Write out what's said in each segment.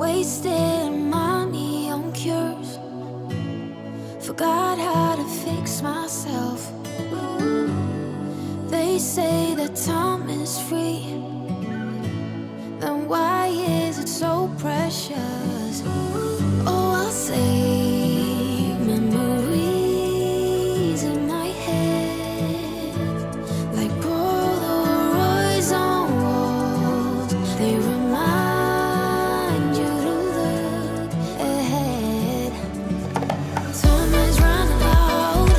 Wasting money on cures. Forgot how to fix myself. They say that time is free. Then why is it so precious? Oh, I'll say memories in my head, like Polaroids on walls. They remind you to look ahead. Time is running out.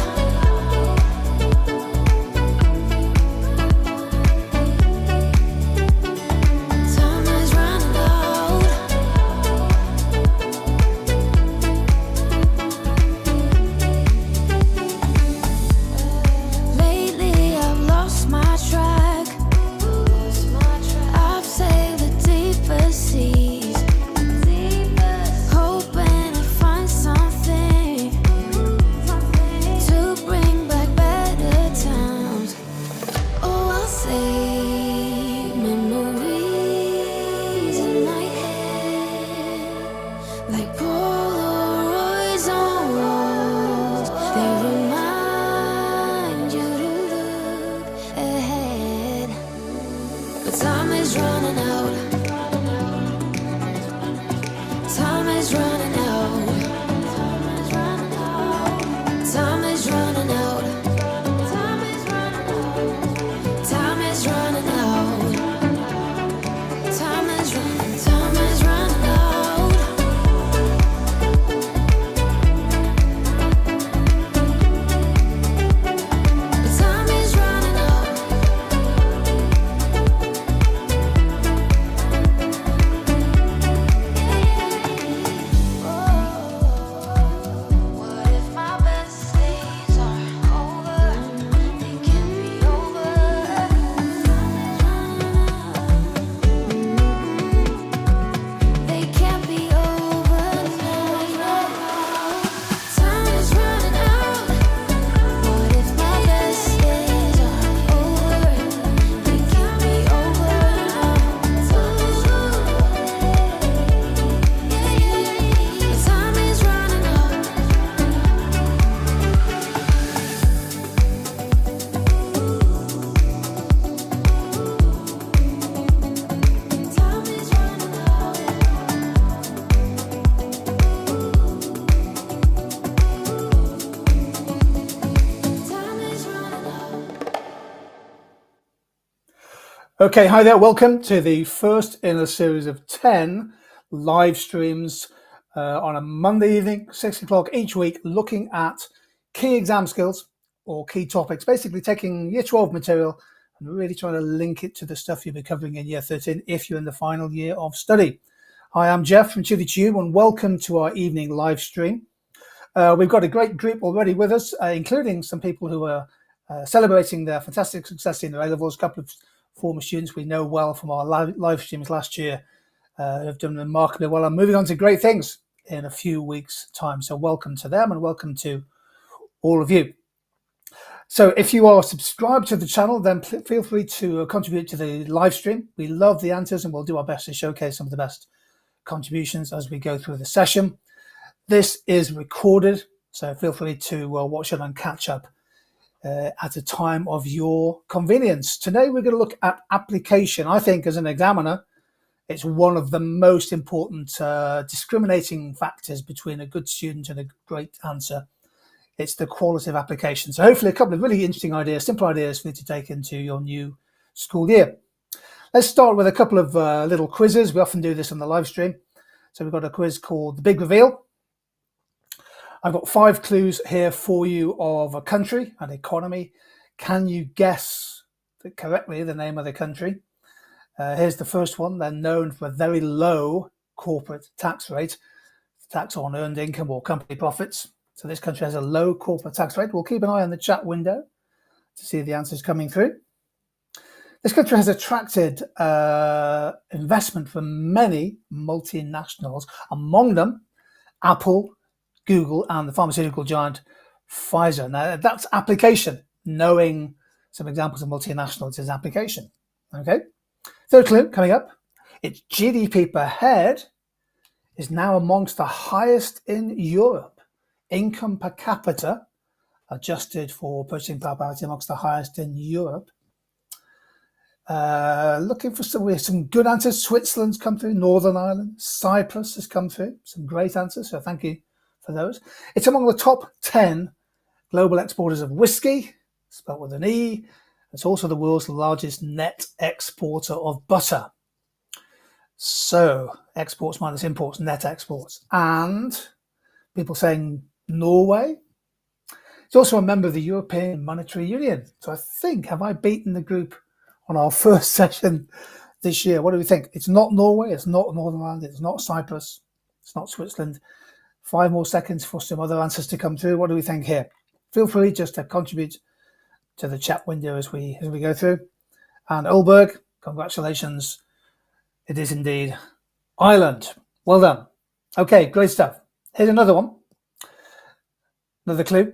Time is running out. Lately I've lost my track. I've sailed the deeper seas, hoping to find something to bring back better times. Oh, I'll say memories in my head, like Polaroids on walls. They remind you to look ahead. But time is running out. Time is running out. Time is running out. Time is running out. Time is running out. Time is running. Time is running out. But time is running out. What if my best days are over? They can be over. They can't be over now. Time is running out. What if my best days are over? They can't be over now. Time is running out. Time is running out. Time is running out. Okay, hi there. Welcome to the first in a series of 10 live streams on a Monday evening, 6 o'clock each week, looking at key exam skills or key topics, basically taking year 12 material and really trying to link it to the stuff you'll be covering in year 13 if you're in the final year of study. Hi, I'm Geoff from TutorTube and welcome to our evening live stream. We've got a great group already with us, including some people who are celebrating their fantastic success in their A-levels. A couple of former students we know well from our live streams last year have done remarkably well and moving on to great things in a few weeks' time. So welcome to them and welcome to all of you. So if you are subscribed to the channel, then feel free to contribute to the live stream. We love the answers and we'll do our best to showcase some of the best contributions as we go through the session. This is recorded, so feel free to watch it and catch up at a time of your convenience. Today we're going to look at application. I think as an examiner, it's one of the most important discriminating factors between a good student and a great answer. It's the quality of application. So hopefully a couple of really interesting ideas, simple ideas for you to take into your new school year. Let's start with a couple of little quizzes. We often do this on the live stream. So we've got a quiz called The Big Reveal. I've got 5 clues here for you of a country, an economy. Can you guess correctly the name of the country? Here's the first one. They're known for a very low corporate tax rate, tax on earned income or company profits. So this country has a low corporate tax rate. We'll keep an eye on the chat window to see the answers coming through. This country has attracted investment from many multinationals, among them Apple, Google, and the pharmaceutical giant Pfizer. Now, that's application. Knowing some examples of multinationals is application. Okay. Third clue coming up. Its GDP per head is now amongst the highest in Europe. Income per capita, adjusted for purchasing power parity, amongst the highest in Europe. Looking for some good answers. Switzerland's come through, Northern Ireland, Cyprus has come through. Some great answers, so thank you for those. It's among the top 10 global exporters of whiskey, spelled with an E. It's also the world's largest net exporter of butter. So, exports minus imports, net exports. And people saying Norway. It's also a member of the European Monetary Union. So I think, have I beaten the group on our first session this year? What do we think? It's not Norway, it's not Northern Ireland, it's not Cyprus, it's not Switzerland. 5 more seconds for some other answers to come through. What do we think here? Feel free just to contribute to the chat window as we go through. And Ulberg, congratulations. It is indeed Ireland. Well done. Okay, great stuff. Here's another one. Another clue.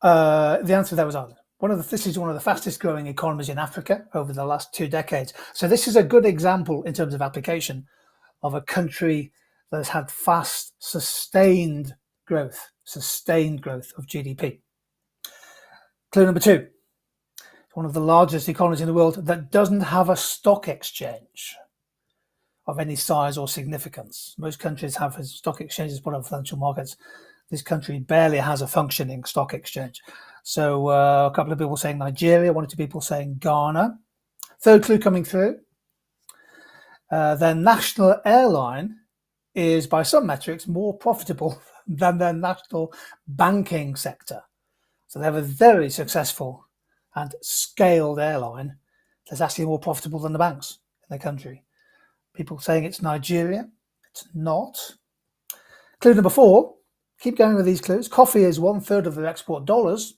The answer there was Ireland. This is one of the fastest growing economies in Africa over the last 2 decades. So this is a good example in terms of application of a country that has had fast, sustained growth of GDP. Clue number 2. It's one of the largest economies in the world that doesn't have a stock exchange of any size or significance. Most countries have stock exchanges put on financial markets. This country barely has a functioning stock exchange. So a couple of people saying Nigeria, 1 or 2 people saying Ghana. Third clue coming through. Their national airline is, by some metrics, more profitable than their national banking sector. So they have a very successful and scaled airline that's actually more profitable than the banks in the country. People saying it's Nigeria. It's not. Clue number 4. Keep going with these clues. Coffee is 1/3 of their export dollars,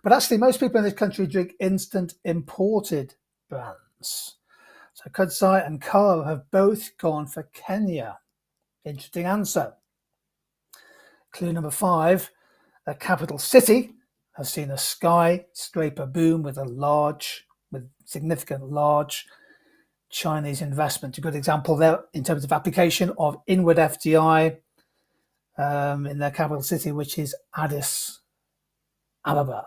but actually most people in this country drink instant imported brands. So Kudzai and Karo have both gone for Kenya. Interesting answer. Clue number 5. The capital city has seen a skyscraper boom with significant large Chinese investment. A good example there in terms of application of inward FDI in their capital city, which is Addis Ababa.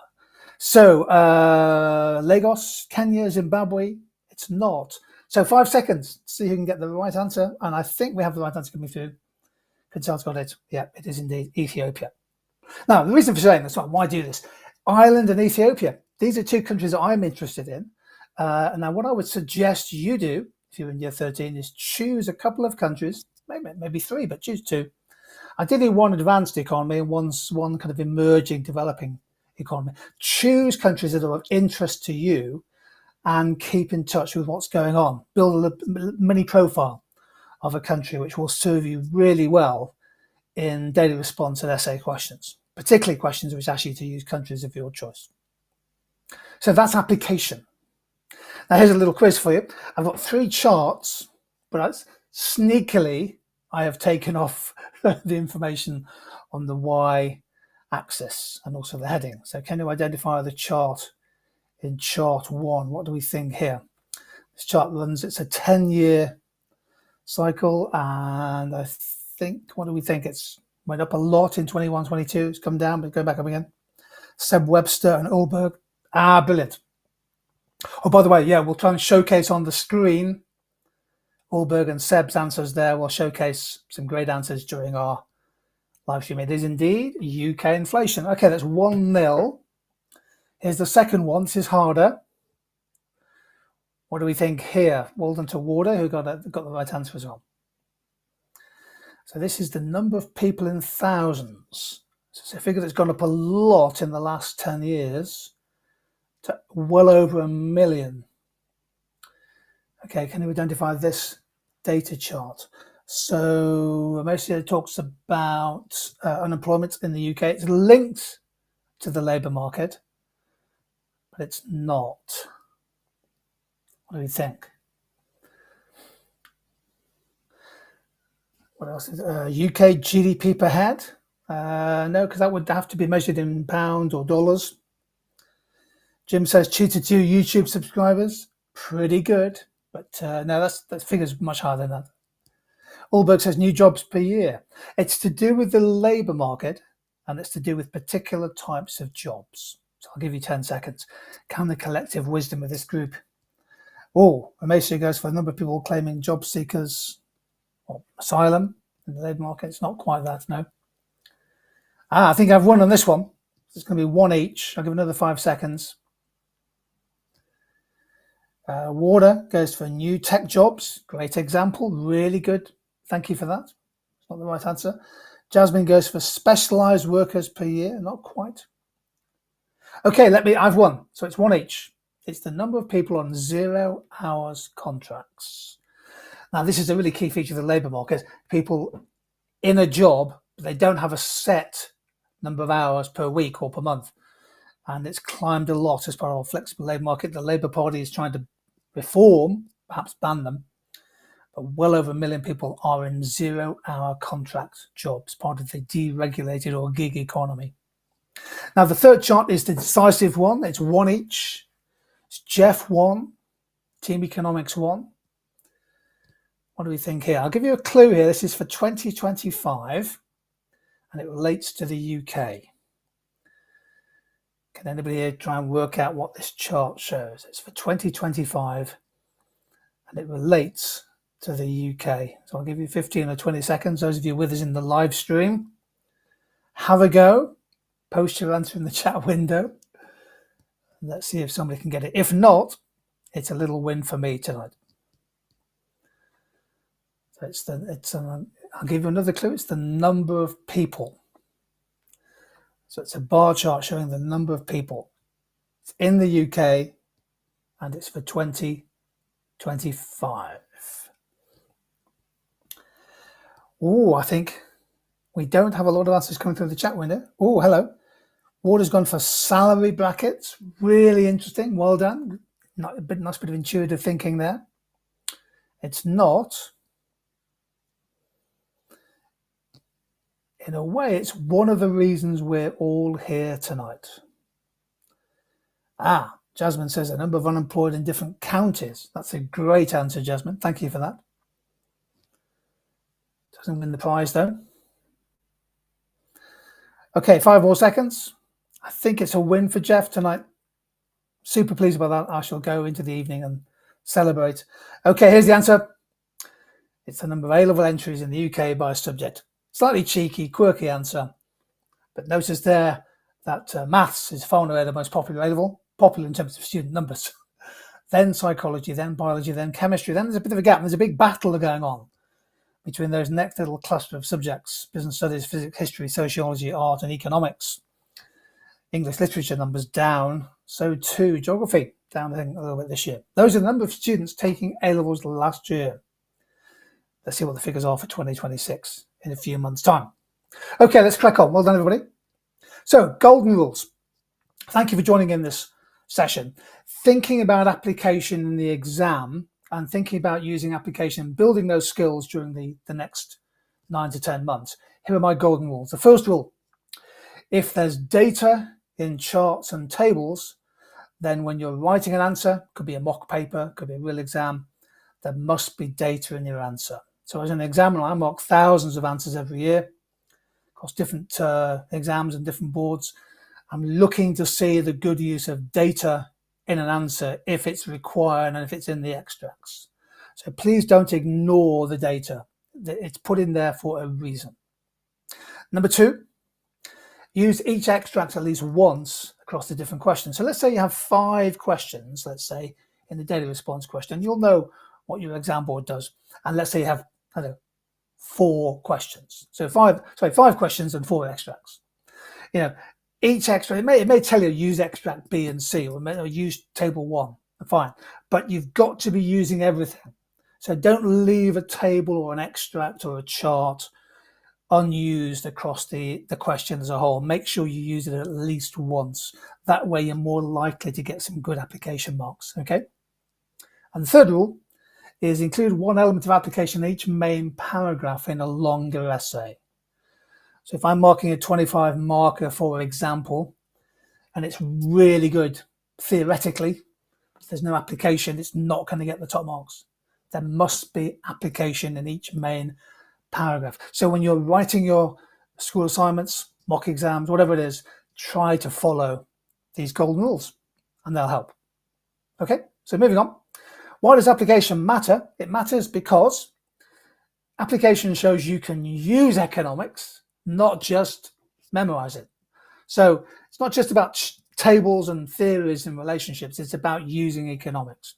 So Lagos, Kenya, Zimbabwe, it's not. So 5 seconds, see who can get the right answer. And I think we have the right answer coming through. Kudzai's got it. Yeah, it is indeed Ethiopia. Now, the reason for saying this, why do this? Ireland and Ethiopia. These are 2 countries that I'm interested in. Now, what I would suggest you do, if you're in year 13, is choose a couple of countries, maybe 3, but choose 2. Ideally, 1 advanced economy and one kind of emerging, developing economy. Choose countries that are of interest to you and keep in touch with what's going on. Build a mini profile of a country which will serve you really well in daily response and essay questions, particularly questions which ask you to use countries of your choice. So that's application. Now here's a little quiz for you. I've got 3 charts, but sneakily I have taken off the information on the y-axis and also the heading. So can you identify the chart in chart 1? What do we think here? This chart runs, it's a 10-year cycle, and I think, what do we think? It's went up a lot in 21, 22. It's come down, but go back up again. Seb Webster and Ulberg. Brilliant. Oh, by the way, yeah, we'll try and showcase on the screen Ulberg and Seb's answers there. We'll showcase some great answers during our live stream. It is indeed UK inflation. Okay, that's 1-0. Here's the second one. This is harder. What do we think here? Walden to Warder, who got the right answer as well. So this is the number of people in thousands. So it's a figure that's gone up a lot in the last 10 years to well over 1 million. Okay, can you identify this data chart? So mostly it talks about unemployment in the UK. It's linked to the labour market, but it's not. What do you think? What else is UK GDP per head? No, because that would have to be measured in pounds or dollars. Jim says 2 to 2 YouTube subscribers. Pretty good. But no, that figure's much higher than that. Allberg says new jobs per year. It's to do with the labour market, and it's to do with particular types of jobs. So I'll give you 10 seconds. Can the collective wisdom of this group? Oh, Amesha goes for a number of people claiming job seekers or asylum in the labour market. It's not quite that, no. I think I've won on this one. It's going to be one each. I'll give another 5 seconds. Water goes for new tech jobs. Great example. Really good. Thank you for that. It's not the right answer. Jasmine goes for specialised workers per year. Not quite. Okay, I've won. So it's one each. It's the number of people on 0 hours contracts. Now, this is a really key feature of the labour market. People in a job, they don't have a set number of hours per week or per month. And it's climbed a lot as part of our flexible labour market. The Labour Party is trying to reform, perhaps ban them, but well over 1 million people are in 0 hour contract jobs, part of the deregulated or gig economy. Now, the third chart is the decisive one. It's one each. It's Geoff 1, Team Economics 1. What do we think here? I'll give you a clue here. This is for 2025, and it relates to the UK. Can anybody here try and work out what this chart shows? It's for 2025, and it relates to the UK. So I'll give you 15 or 20 seconds. Those of you with us in the live stream, have a go. Post your answer in the chat window. Let's see if somebody can get it. If not, it's a little win for me tonight. So I'll give you another clue. It's the number of people. So it's a bar chart showing the number of people. It's in the UK, and it's for 2025. Oh, I think we don't have a lot of answers coming through the chat window. Oh, hello. Water's gone for salary brackets. Really interesting. Well done. Nice bit of intuitive thinking there. It's not. In a way, it's one of the reasons we're all here tonight. Jasmine says a number of unemployed in different counties. That's a great answer, Jasmine. Thank you for that. Doesn't win the prize, though. Okay, 5 more seconds. I think it's a win for Geoff tonight. Super pleased about that. I shall go into the evening and celebrate. Okay, here's the answer. It's the number of A-level entries in the UK by subject. Slightly cheeky, quirky answer. But notice there that maths is far and away the most popular A-level, popular in terms of student numbers. Then psychology, then biology, then chemistry. Then there's a bit of a gap. There's a big battle going on between those next little cluster of subjects: business studies, physics, history, sociology, art, and economics. English literature numbers down. So too geography, down I think a little bit this year. Those are the number of students taking A-levels last year. Let's see what the figures are for 2026 in a few months' time. Okay, let's crack on. Well done, everybody. So, golden rules. Thank you for joining in this session. Thinking about application in the exam and thinking about using application and building those skills during the next 9 to 10 months. Here are my golden rules. The first rule: if there's data in charts and tables, then when you're writing an answer, could be a mock paper, could be a real exam, there must be data in your answer. So as an examiner, I mock thousands of answers every year across different exams and different boards. I'm looking to see the good use of data in an answer if it's required and if it's in the extracts. So please don't ignore the data. It's put in there for a reason. Number 2, use each extract at least once across the different questions. So let's say you have 5 questions, let's say, in the daily response question. You'll know what your exam board does. And let's say you have 4 questions. So 5 questions and 4 extracts. Each extract, it may tell you use extract B and C, or use table 1. Fine. But you've got to be using everything. So don't leave a table or an extract or a chart unused across the question as a whole. Make sure you use it at least once. That way you're more likely to get some good application marks. Okay. And the third rule is include one element of application in each main paragraph in a longer essay. So if I'm marking a 25 marker, for example, and it's really good theoretically, if there's no application, it's not going to get the top marks. There must be application in each main paragraph. So when you're writing your school assignments, mock exams, whatever it is, try to follow these golden rules and they'll help. Okay, so moving on. Why does application matter? It matters because application shows you can use economics, not just memorize it. So it's not just about tables and theories and relationships, it's about using economics.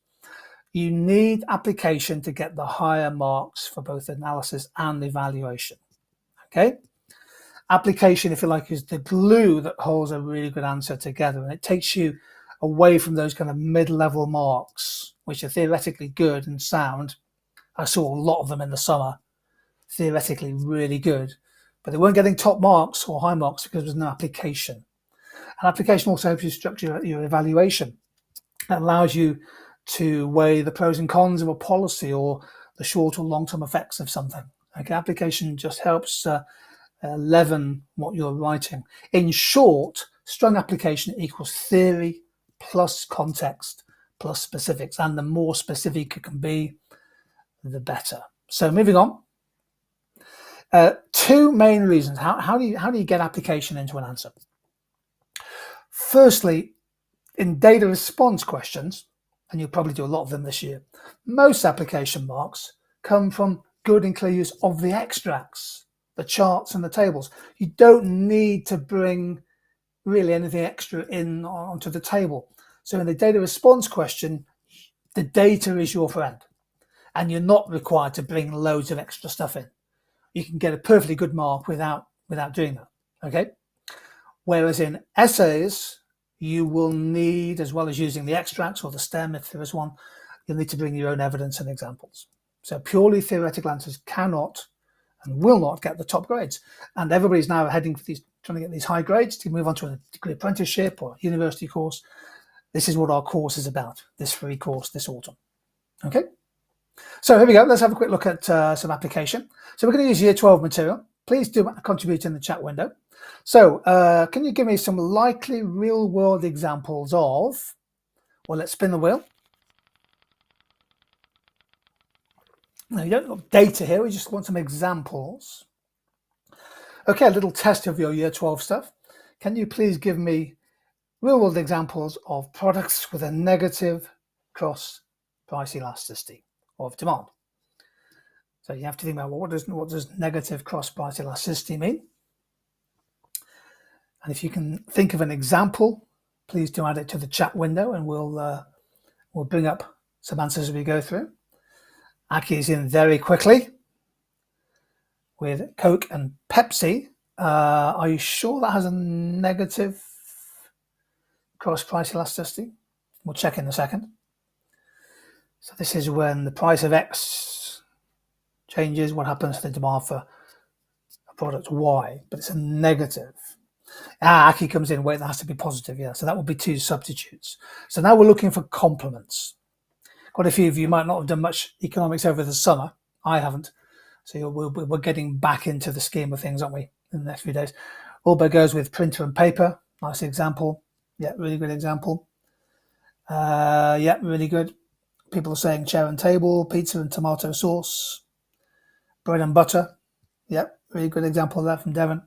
You need application to get the higher marks for both analysis and evaluation. Okay? Application, if you like, is the glue that holds a really good answer together, and it takes you away from those kind of mid-level marks, which are theoretically good and sound. I saw a lot of them in the summer, theoretically really good, but they weren't getting top marks or high marks because there was no application. And application also helps you structure your evaluation. It allows you to weigh the pros and cons of a policy or the short or long-term effects of something. Okay, application just helps leaven what you're writing. In short, strong application equals theory plus context plus specifics, and the more specific it can be, the better. So moving on, two main reasons. How do you get application into an answer? Firstly, in data response questions, and you'll probably do a lot of them this year, most application marks come from good and clear use of the extracts, the charts and the tables. You don't need to bring really anything extra in onto the table. So in the data response question, the data is your friend and you're not required to bring loads of extra stuff in. You can get a perfectly good mark without doing that, okay? Whereas in essays, you will need, as well as using the extracts or the STEM, if there is one, you'll need to bring your own evidence and examples. So purely theoretical answers cannot and will not get the top grades. And everybody's now heading for these, trying to get these high grades to move on to a degree apprenticeship or university course. This is what our course is about, this free course this autumn. Okay, so here we go. Let's have a quick look at some application. So we're going to use year 12 material. Please do contribute in the chat window. So can you give me some likely real world examples of, well, let's spin the wheel. Now, you don't want data here, we just want some examples. Okay, a little test of your year 12 stuff. Can you please give me real world examples of products with a negative cross price elasticity of demand? So you have to think about, well, what does negative cross price elasticity mean? And if you can think of an example, please do add it to the chat window and we'll bring up some answers as we go through. Aki is in very quickly with Coke and Pepsi. Are you sure that has a negative cross price elasticity? We'll check in a second. So this is when the price of X changes, what happens to the demand for a product Y, but it's a negative. Aki comes in, wait, that has to be positive, yeah. So that would be two substitutes. So now we're looking for complements. Quite a few of you might not have done much economics over the summer. I haven't. So we're getting back into the scheme of things, aren't we, in the next few days. Allbird goes with printer and paper. Nice example. Yeah, really good example. Yeah, really good. People are saying chair and table, pizza and tomato sauce, bread and butter. Yeah, really good example of that from Devon.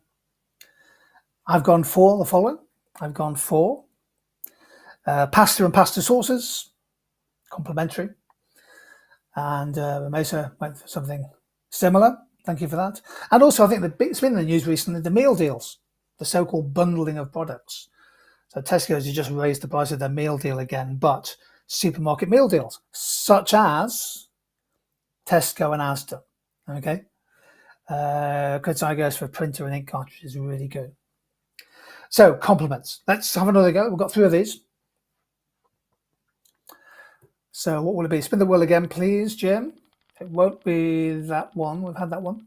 I've gone for the following. I've gone for pasta and pasta sauces, complementary. And Mesa went for something similar. Thank you for that. And also, I think it's been in the news recently, the meal deals, the so-called bundling of products. So Tesco's has just raised the price of their meal deal again, but supermarket meal deals, such as Tesco and Asda. Okay. Kurzai goes for printer and ink cartridges, really good. So complements. Let's have another go. We've got 3 of these. So what will it be? Spin the wheel again, please, Jim. It won't be that one. We've had that one.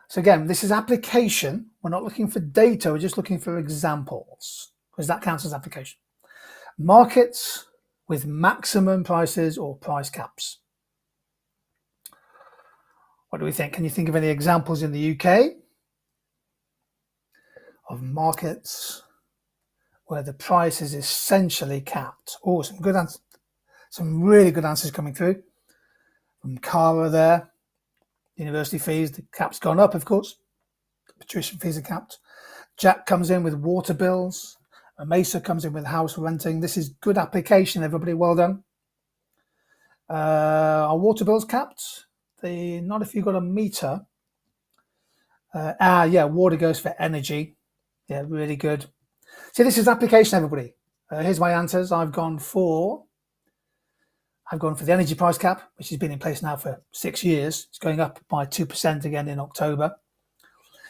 So again, this is application. We're not looking for data. We're just looking for examples because that counts as application. Markets with maximum prices or price caps. What do we think? Can you think of any examples in the UK of markets where the price is essentially capped? Oh, some good answers, some really good answers coming through from Cara there. University fees, the cap's gone up, of course. Tuition fees are capped. Jack comes in with water bills. Mesa comes in with house renting. This is good application, everybody. Well done. Our water bills capped. Not if you've got a meter. Yeah, water goes for energy. Yeah, really good. See, this is application, everybody. Here's my answers. I've gone for the energy price cap, which has been in place now for 6 years. It's going up by 2% again in October.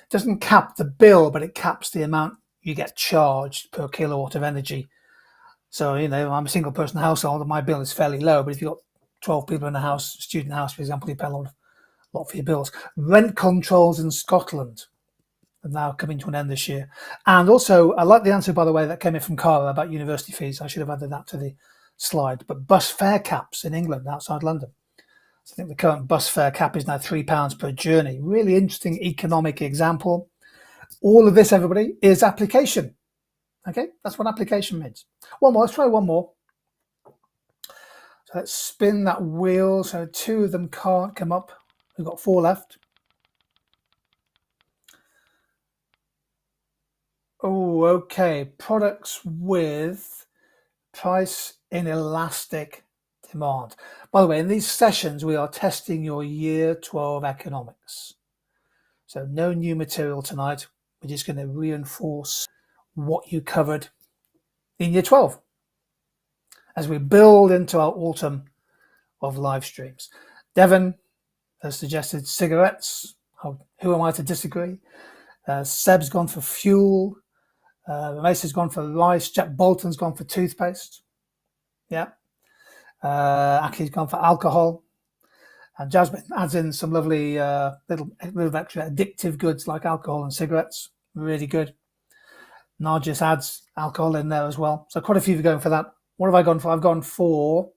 It doesn't cap the bill, but it caps the amount you get charged per kilowatt of energy. So, I'm a single person household and my bill is fairly low, but if you've got 12 people in a house, student house, for example, you pay a lot for your bills. Rent controls in Scotland are now coming to an end this year. And also, I like the answer, by the way, that came in from Cara about university fees. I should have added that to the slide. But bus fare caps in England, outside London. So I think the current bus fare cap is now £3 per journey. Really interesting economic example. All of this, everybody, is application. Okay, that's what application means. One more, let's try one more. So let's spin that wheel. So 2 of them can't come up. We've got 4 left. Oh, okay. Products with price inelastic demand. By the way, in these sessions, we are testing your year 12 economics. So no new material tonight. We're just going to reinforce what you covered in year 12 as we build into our autumn of live streams. Devon has suggested cigarettes. Who am I to disagree? Seb's gone for fuel. Mesa's gone for rice. Jack Bolton's gone for toothpaste. Yeah. Aki's gone for alcohol. And Jasmine adds in some lovely little extra addictive goods like alcohol and cigarettes. Really good. Nargis adds alcohol in there as well. So quite a few are going for that. What have I gone for? I've gone for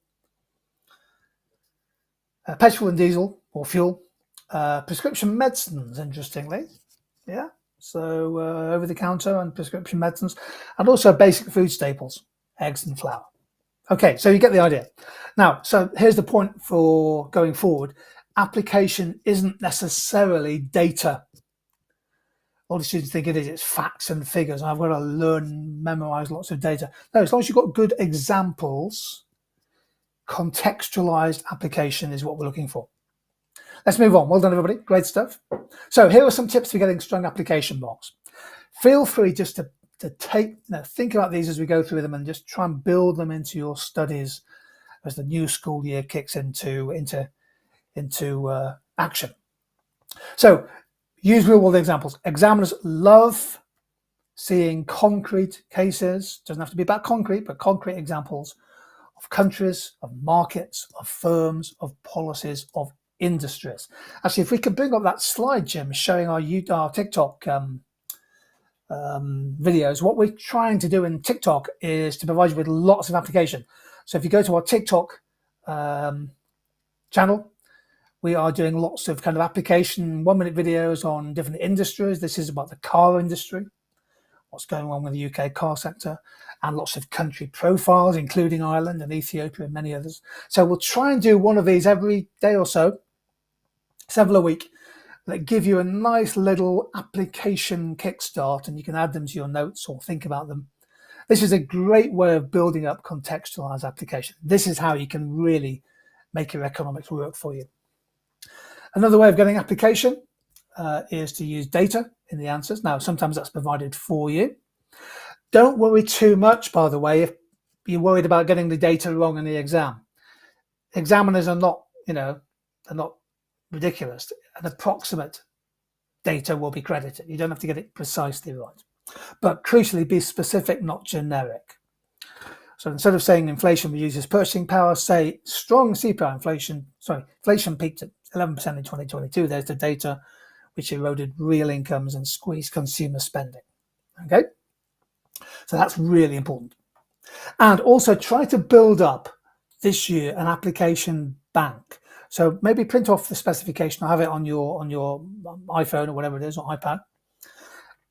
petrol and diesel or fuel. Prescription medicines, interestingly. Yeah. So over-the-counter and prescription medicines. And also basic food staples, eggs and flour. Okay, so you get the idea. Now, so here's the point for going forward. Application isn't necessarily data. All the students think it is. It's facts and figures. I've got to learn, memorize lots of data. No, as long as you've got good examples, contextualized application is what we're looking for. Let's move on. Well done, everybody. Great stuff. So here are some tips for getting strong application marks. Feel free just to think about these as we go through them and just try and build them into your studies as the new school year kicks into action. So use real world examples. Examiners love seeing concrete cases. Doesn't have to be about concrete, but concrete examples of countries, of markets, of firms, of policies, of industries. Actually, if we could bring up that slide, Jim, showing our TikTok videos. What we're trying to do in TikTok is to provide you with lots of application. So if you go to our TikTok channel, we are doing lots of kind of application 1-minute videos on different industries. This is about the car industry, what's going on with the UK car sector, and lots of country profiles, including Ireland and Ethiopia and many others. So we'll try and do one of these every day or so, several a week, that give you a nice little application kickstart, and you can add them to your notes or think about them. This is a great way of building up contextualized application. This is how you can really make your economics work for you. Another way of getting application is to use data in the answers. Now, sometimes that's provided for you. Don't worry too much, by the way, if you're worried about getting the data wrong in the exam. Examiners are not, they're not ridiculous. An approximate data will be credited. You don't have to get it precisely right. But crucially, be specific, not generic. So instead of saying inflation reduces purchasing power, say strong CPI inflation peaked at 11% in 2022. There's the data which eroded real incomes and squeezed consumer spending. Okay? So that's really important. And also try to build up this year an application bank. So maybe print off the specification, have it on your iPhone or whatever it is, or iPad,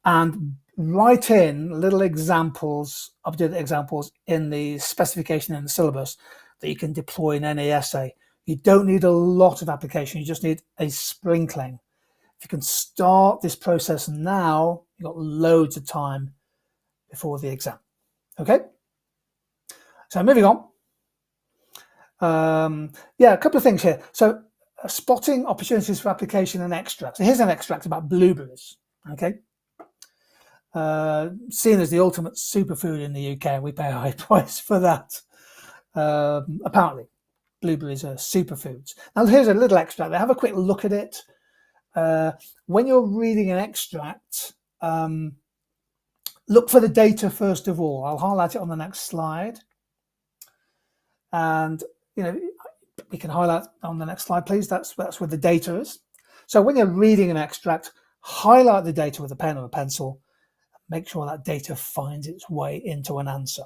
and write in little examples, updated examples in the specification in the syllabus that you can deploy in any essay. You don't need a lot of application. You just need a sprinkling. If you can start this process now, you've got loads of time before the exam. Okay? So moving on. A couple of things here. So spotting opportunities for application and extract. So here's an extract about blueberries. Okay? Seen as the ultimate superfood in the UK, we pay a high price for that. Apparently, blueberries are superfoods. Now here's a little extract. Have a quick look at it. When you're reading an extract, look for the data first of all. I'll highlight it on the next slide. And, we can highlight on the next slide, please. That's where the data is. So when you're reading an extract, highlight the data with a pen or a pencil. Make sure that data finds its way into an answer.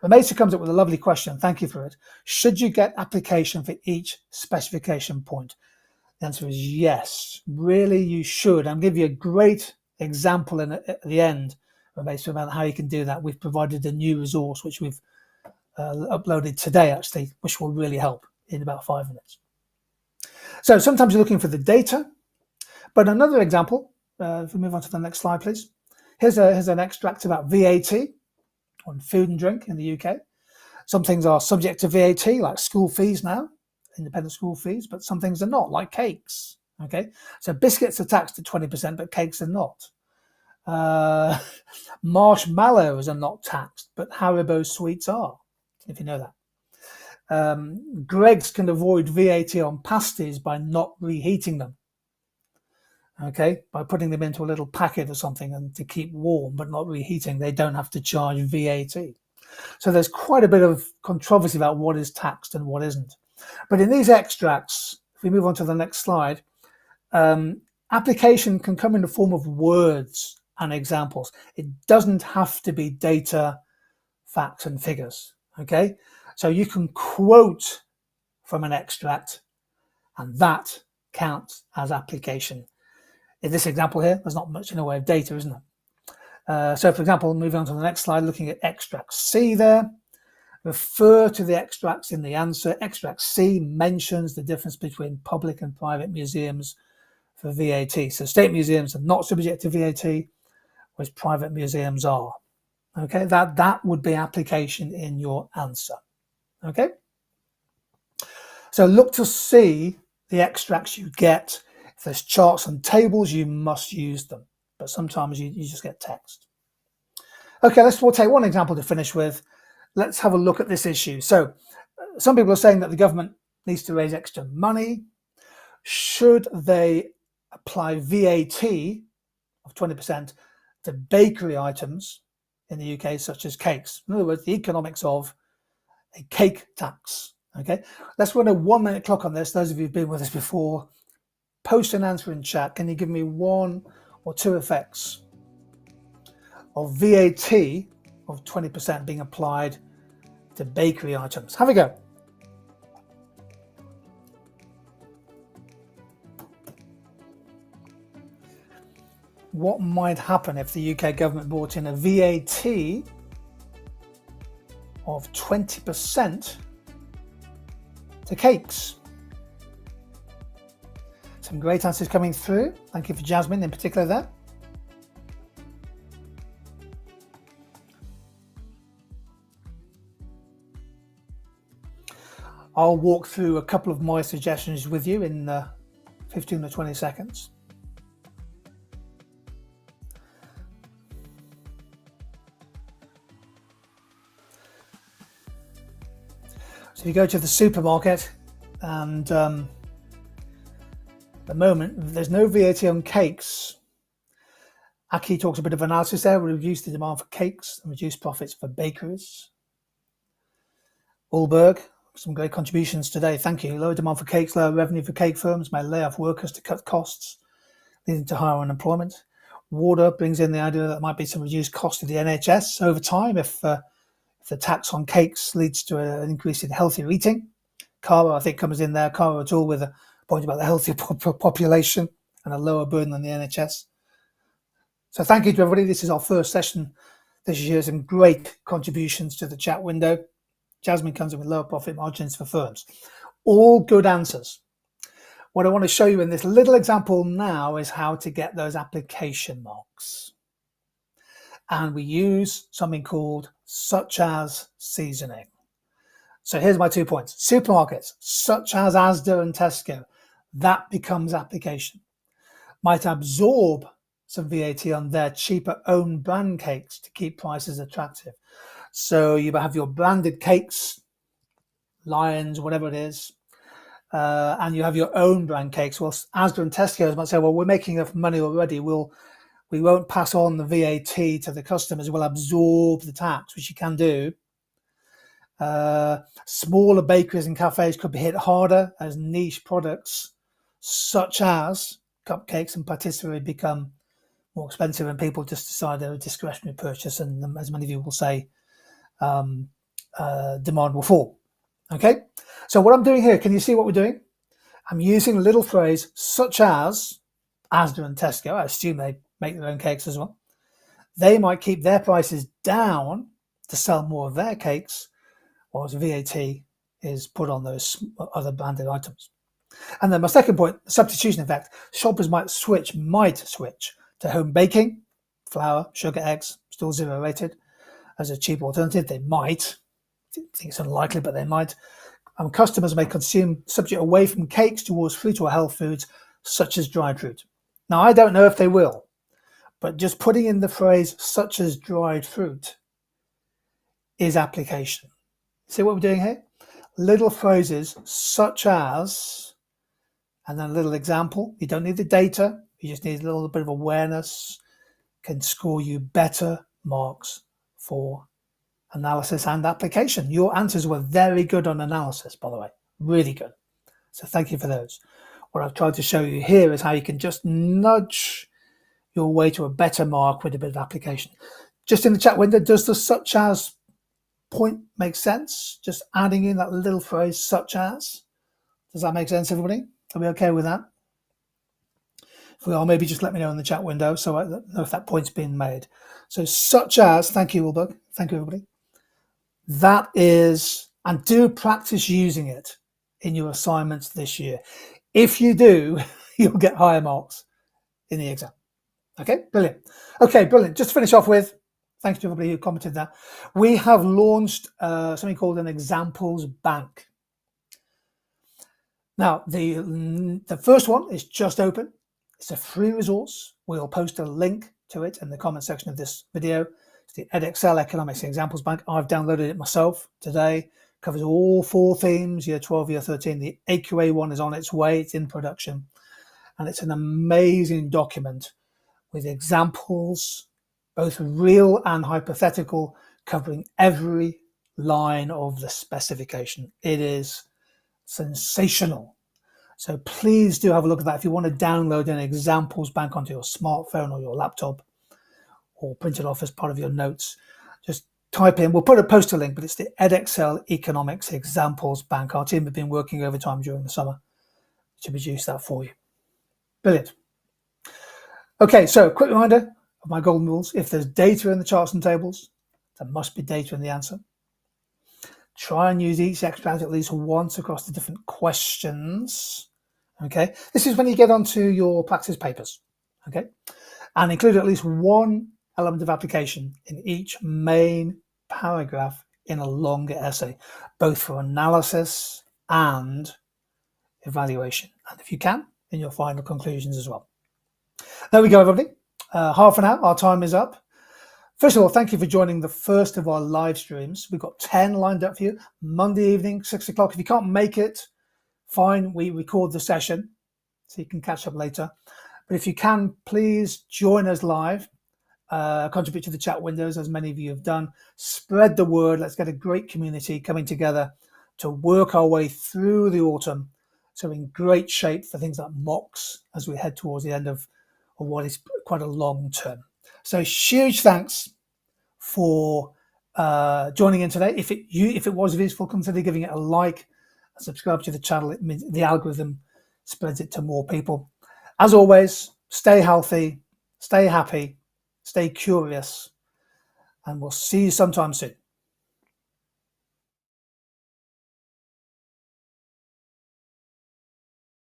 The Mesa comes up with a lovely question. Thank you for it. Should you get application for each specification point? The answer is yes. Really, you should. I'll give you a great example at the end about how you can do that. We've provided a new resource which we've uploaded today, actually, which will really help in about 5 minutes. So sometimes you're looking for the data, but another example, if we move on to the next slide, please. Here's an extract about VAT on food and drink in the UK. Some things are subject to VAT, like school fees now, independent school fees, but some things are not, like cakes. Okay, so biscuits are taxed at 20%, but cakes are not. Marshmallows are not taxed, but Haribo sweets are, if you know that. Greggs can avoid VAT on pasties by not reheating them. Okay, by putting them into a little packet or something and to keep warm but not reheating, they don't have to charge VAT. So there's quite a bit of controversy about what is taxed and what isn't. But in these extracts, if we move on to the next slide, application can come in the form of words and examples. It doesn't have to be data, facts and figures. Okay, so you can quote from an extract and that counts as application. In this example here, there's not much in the way of data, isn't there? So for example, moving on to the next slide, looking at extract C there, refer to the extracts in the answer. Extract C mentions the difference between public and private museums for VAT. So state museums are not subject to VAT, whereas private museums are. Okay, that would be application in your answer. Okay, so look to see the extracts you get. If there's charts and tables, you must use them, but sometimes you just get text. Okay, we'll take one example to finish with. Let's have a look at this issue. So some people are saying that the government needs to raise extra money. Should they apply VAT of 20% to bakery items in the UK, such as cakes? In other words, the economics of a cake tax. Okay, let's run a 1 minute clock on this. Those of you who've been with us before, post an answer in chat. Can you give me 1 or 2 effects of VAT of 20% being applied to bakery items? Have a go. What might happen if the UK government brought in a VAT of 20% to cakes? Some great answers coming through. Thank you for Jasmine in particular there. I'll walk through a couple of my suggestions with you in 15 or 20 seconds. So you go to the supermarket and at the moment there's no VAT on cakes. Aki talks a bit of analysis there. We reduce the demand for cakes and reduce profits for bakeries. Ulberg, some great contributions today. Thank you. Lower demand for cakes, lower revenue for cake firms may lay off workers to cut costs, leading to higher unemployment. Warder brings in the idea that there might be some reduced cost to the NHS over time if the tax on cakes leads to an increase in healthier eating. Cara, I think, comes in there. Cara at all with a point about the healthier population and a lower burden on the NHS. So thank you to everybody. This is our first session this year. Some great contributions to the chat window. Jasmine comes in with lower profit margins for firms. All good answers. What I want to show you in this little example now is how to get those application marks. And we use something called such as seasoning. So here's my 2 points. Supermarkets, such as Asda and Tesco, that becomes application. Might absorb some VAT on their cheaper own brand cakes to keep prices attractive. So you have your branded cakes, Lions, whatever it is, and you have your own brand cakes. Well, Asda and Tesco might say, well, we're making enough money already. We won't pass on the VAT to the customers. We'll absorb the tax, which you can do. Smaller bakeries and cafes could be hit harder as niche products such as cupcakes and patisserie become more expensive and people just decide they're a discretionary purchase, and as many of you will say, demand will fall. Okay, so what I'm doing here, can you see what we're doing? I'm using a little phrase such as Asda and Tesco. I assume they make their own cakes as well. They might keep their prices down to sell more of their cakes, whilst VAT is put on those other branded items. And then my second point, the substitution effect. Shoppers might switch to home baking, flour, sugar, eggs, still 0 rated, as a cheap alternative. They might. I think it's unlikely, but they might. And customers may consume subject away from cakes towards fruit or health foods, such as dried fruit. Now, I don't know if they will, but just putting in the phrase such as dried fruit is application. See what we're doing here? Little phrases such as, and then a little example. You don't need the data. You just need a little bit of awareness. Can score you better marks for analysis and application. Your answers were very good on analysis, by the way. Really good. So thank you for those. What I've tried to show you here is how you can just nudge your way to a better mark with a bit of application. Just in the chat window, does the such as point make sense? Just adding in that little phrase such as. Does that make sense, everybody? Are we okay with that? If we are, maybe just let me know in the chat window so I know if that point's been made. So such as, thank you, Ulbug. Thank you, everybody. That is, and do practice using it in your assignments this year. If you do, you'll get higher marks in the exam. Okay, brilliant. Okay, brilliant. Just to finish off with, thanks to everybody who commented that, we have launched something called an examples bank. Now, the first one is just open. It's a free resource. We'll post a link to it in the comment section of this video. It's the Edexcel Economics Examples Bank. I've downloaded it myself today. Covers all 4 themes, year 12, year 13. The AQA one is on its way. It's in production. And it's an amazing document with examples, both real and hypothetical, covering every line of the specification. It is sensational. So please do have a look at that. If you want to download an examples bank onto your smartphone or your laptop or print it off as part of your notes, just type in, we'll post a link, but it's the Edexcel Economics Examples Bank. Our team have been working overtime during the summer to produce that for you. Brilliant. Okay, so quick reminder of my golden rules. If there's data in the charts and tables, there must be data in the answer. Try and use each extract at least once across the different questions. Okay, this is when you get onto your practice papers. Okay, and include at least one element of application in each main paragraph in a longer essay, both for analysis and evaluation. And if you can, in your final conclusions as well. There we go, everybody. Half an hour, our time is up. First of all, thank you for joining the first of our live streams. We've got 10 lined up for you. Monday evening, 6 o'clock. If you can't make it, fine. We record the session, so you can catch up later. But if you can, please join us live. Contribute to the chat windows, as many of you have done. Spread the word. Let's get a great community coming together to work our way through the autumn. So we're in great shape for things like mocks as we head towards the end of what is quite a long term. So huge thanks for joining in today. If it was useful, consider giving it a like and subscribe to the channel. It means the algorithm spreads it to more people. As always, stay healthy, stay happy, stay curious, and we'll see you sometime soon.